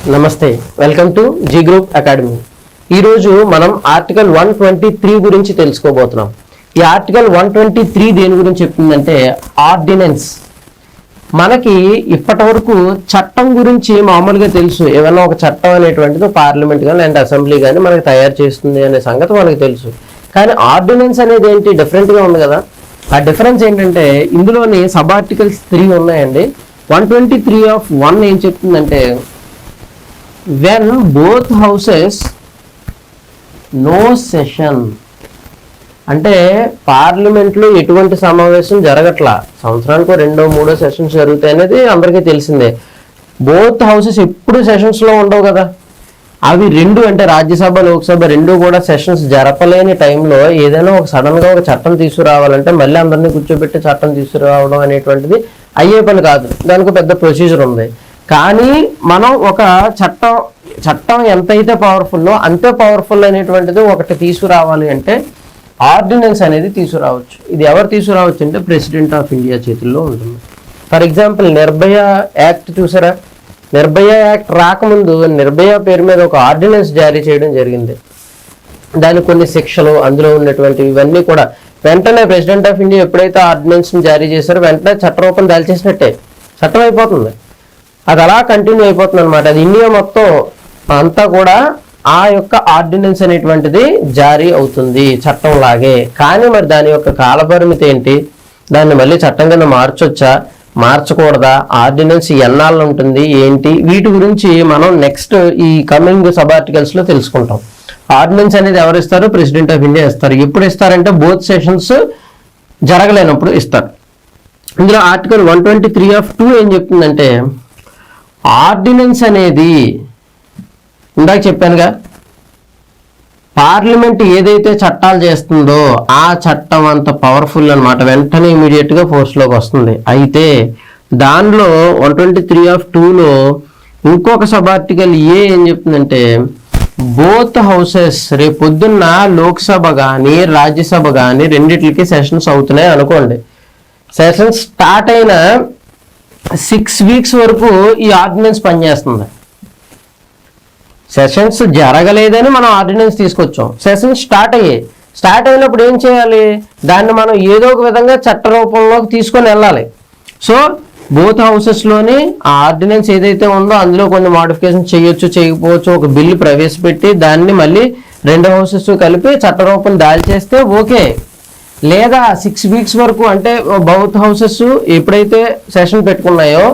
నమస్తే, welcome to G group academy. ఈరోజు మనం ఆర్టికల్ 123 గురించి తెలుసుకోబోతున్నాం. ఈ ఆర్టికల్ 123 దేని గురించి చెప్తుందంటే ఆర్డినెన్స్. మనకి ఇప్పటి వరకు చట్టం గురించి మామూలుగా తెలుసు, ఏమన్నా ఒక చట్టం అనేటువంటిది పార్లమెంట్ కానీ అండ్ అసెంబ్లీ కానీ మనకి తయారు చేస్తుంది అనే సంగతి మనకు తెలుసు. కానీ ఆర్డినెన్స్ అనేది ఏంటి, డిఫరెంట్గా ఉంది కదా. ఆ డిఫరెన్స్ ఏంటంటే ఇందులోని సబ్ ఆర్టికల్స్ 3 ఉన్నాయండి. 123(1) ఏం చెప్తుందంటే when both houses no session, అంటే పార్లమెంట్లో ఎటువంటి సమావేశం జరగట్లా, సంవత్సరానికి 2-3 సెషన్స్ జరుగుతాయి అనేది అందరికీ తెలిసిందే. బోత్ హౌసెస్ ఎప్పుడు సెషన్స్లో ఉండవు కదా. అవి రెండు అంటే రాజ్యసభ లోక్సభ రెండు కూడా సెషన్స్ జరపలేని టైంలో ఏదైనా ఒక సడన్గా ఒక చట్టం తీసుకురావాలంటే మళ్ళీ అందరినీ కూర్చోబెట్టి చట్టం తీసుకురావడం అనేటువంటిది అయ్యే పని కాదు. దానికి పెద్ద ప్రొసీజర్ ఉంది. కానీ మనం ఒక చట్టం ఎంతైతే పవర్ఫుల్లో అంతే పవర్ఫుల్ అనేటువంటిది ఒకటి తీసుకురావాలి అంటే ఆర్డినెన్స్ అనేది తీసుకురావచ్చు. ఇది ఎవరు తీసుకురావచ్చు అంటే ప్రెసిడెంట్ ఆఫ్ ఇండియా చేతుల్లో ఉంటుంది. ఫర్ ఎగ్జాంపుల్ నిర్భయ యాక్ట్ చూసారా, నిర్భయ యాక్ట్ రాకముందు నిర్భయ పేరు మీద ఒక ఆర్డినెన్స్ జారీ చేయడం జరిగింది. దానికి కొన్ని శిక్షలు అందులో ఉన్నటువంటి ఇవన్నీ కూడా వెంటనే ప్రెసిడెంట్ ఆఫ్ ఇండియా ఎప్పుడైతే ఆర్డినెన్స్ని జారీ చేశారో వెంటనే చట్టరూపం దాల్చేసినట్టే, చట్టం అయిపోతుంది. అది అలా కంటిన్యూ అయిపోతుంది అనమాట. అది ఇండియా మొత్తం అంతా కూడా ఆ యొక్క ఆర్డినెన్స్ అనేటువంటిది జారీ అవుతుంది చట్టం లాగే. కానీ మరి దాని యొక్క కాలపరిమితి ఏంటి, దాన్ని మళ్ళీ చట్టం కింద మార్చొచ్చా మార్చకూడదా, ఆర్డినెన్స్ ఎన్నాళ్ళు ఉంటుంది ఏంటి, వీటి గురించి మనం నెక్స్ట్ ఈ కమింగ్ సబ్ ఆర్టికల్స్ లో తెలుసుకుంటాం. ఆర్డినెన్స్ అనేది ఎవరు ఇస్తారు, ప్రెసిడెంట్ ఆఫ్ ఇండియా ఇస్తారు. ఎప్పుడు ఇస్తారంటే బోత్ సెషన్స్ జరగలేనప్పుడు ఇస్తారు. ఇందులో ఆర్టికల్ 123(2) ఏం చెప్తుందంటే ఆర్డినెన్స్ అనేది ఇందాక చెప్పానుగా, పార్లమెంట్ ఏదైతే చట్టాలు చేస్తుందో ఆ చట్టం అంత పవర్ఫుల్ అనమాట, వెంటనే ఇమీడియట్గా ఫోర్స్లోకి వస్తుంది. అయితే దానిలో 123(2)లో ఇంకొక సబ్ ఆర్టికల్ ఏం చెప్తుందంటే బోత్ హౌసెస్ రేపు పొద్దున్న లోక్సభ కానీ రాజ్యసభ కానీ రెండిట్లకి సెషన్స్ అవుతున్నాయి అనుకోండి. సెషన్స్ స్టార్ట్ అయిన 6 వీక్స్ వరకు ఈ ఆర్డినెన్స్ పనిచేస్తుంది. సెషన్స్ జరగలేదని మనం ఆర్డినెన్స్ తీసుకొచ్చాం, సెషన్స్ స్టార్ట్ అయినప్పుడు ఏం చేయాలి, దాన్ని మనం ఏదో ఒక విధంగా చట్ట రూపంలోకి తీసుకొని వెళ్ళాలి. సో బోత్ హౌసెస్లోని ఆ ఆర్డినెన్స్ ఏదైతే ఉందో అందులో కొన్ని మోడిఫికేషన్ చేయొచ్చు చేయకపోవచ్చు, ఒక బిల్లు ప్రవేశపెట్టి దాన్ని మళ్ళీ 2 హౌసెస్ కలిపి చట్టరూపం దాల్చేస్తే ఓకే. లేదా 6 వీక్స్ వరకు అంటే బౌత్ హౌసెస్ ఎప్పుడైతే సెషన్ పెట్టుకున్నాయో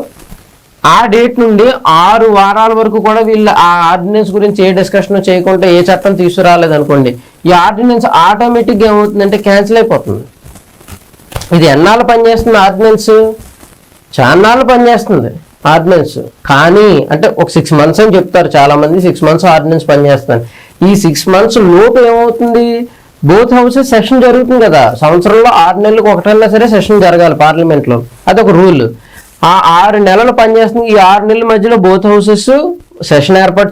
ఆ డేట్ నుండి 6 వారాల వరకు కూడా వీళ్ళు ఆ ఆర్డినెన్స్ గురించి ఏ డిస్కషన్ చేయకుండా ఏ చట్టం తీసుకురాలేదనుకోండి, ఈ ఆర్డినెన్స్ ఆటోమేటిక్గా ఏమవుతుందంటే క్యాన్సిల్ అయిపోతుంది. ఇది ఎన్నాళ్ళు పనిచేస్తుంది ఆర్డినెన్స్, చాన్నాళ్ళు పనిచేస్తుంది ఆర్డినెన్స్. కానీ అంటే ఒక 6 మంత్స్ అని చెప్తారు చాలామంది, 6 మంత్స్ ఆర్డినెన్స్ పనిచేస్తుంది. ఈ 6 మంత్స్ లోపు ఏమవుతుంది, బోత్ హౌసెస్ సెషన్ జరుగుతుంది కదా, సంవత్సరంలో 6 నెలలకు ఒకటైనా సరే సెషన్ జరగాలి పార్లమెంట్లో, అదొక రూల్. ఆ 6 నెలలు పనిచేస్తుంది. ఈ 6 నెలల మధ్యలో బోత్ హౌసెస్ సెషన్ ఏర్పాటు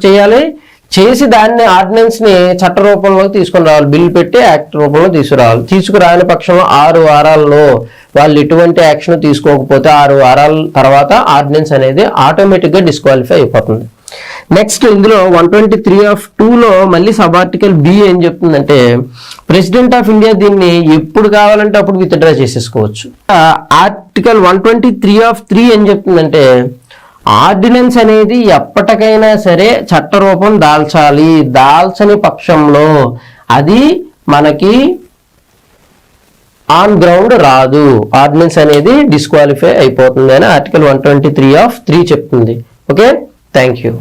చేసి దాన్ని ఆర్డినెన్స్ని చట్ట రూపంలోకి తీసుకుని రావాలి, బిల్ పెట్టి యాక్ట్ రూపంలో తీసుకురావాలి. తీసుకురాని పక్షంలో 6 వారాల్లో వాళ్ళు ఎటువంటి యాక్షన్ తీసుకోకపోతే 6 వారాల తర్వాత ఆర్డినెన్స్ అనేది ఆటోమేటిక్గా డిస్క్వాలిఫై అయిపోతుంది. నెక్స్ట్ ఇందులో 123(2)లో మళ్ళీ సబ్ ఆర్టికల్ బి ఏం చెప్తుందంటే ప్రెసిడెంట్ ఆఫ్ ఇండియా దీన్ని ఎప్పుడు కావాలంటే అప్పుడు విత్డ్రా చేసేసుకోవచ్చు. ఆర్టికల్ 123(3) ఏం చెప్తుందంటే ఆర్డినెన్స్ అనేది ఎప్పటికైనా సరే చట్టరూపం దాల్చని పక్షంలో అది మనకి ఆన్ గ్రౌండ్ రాదు, ఆర్డినెన్స్ అనేది డిస్క్వాలిఫై అయిపోతుంది అని ఆర్టికల్ 123(3) చెప్తుంది. Okay, thank you.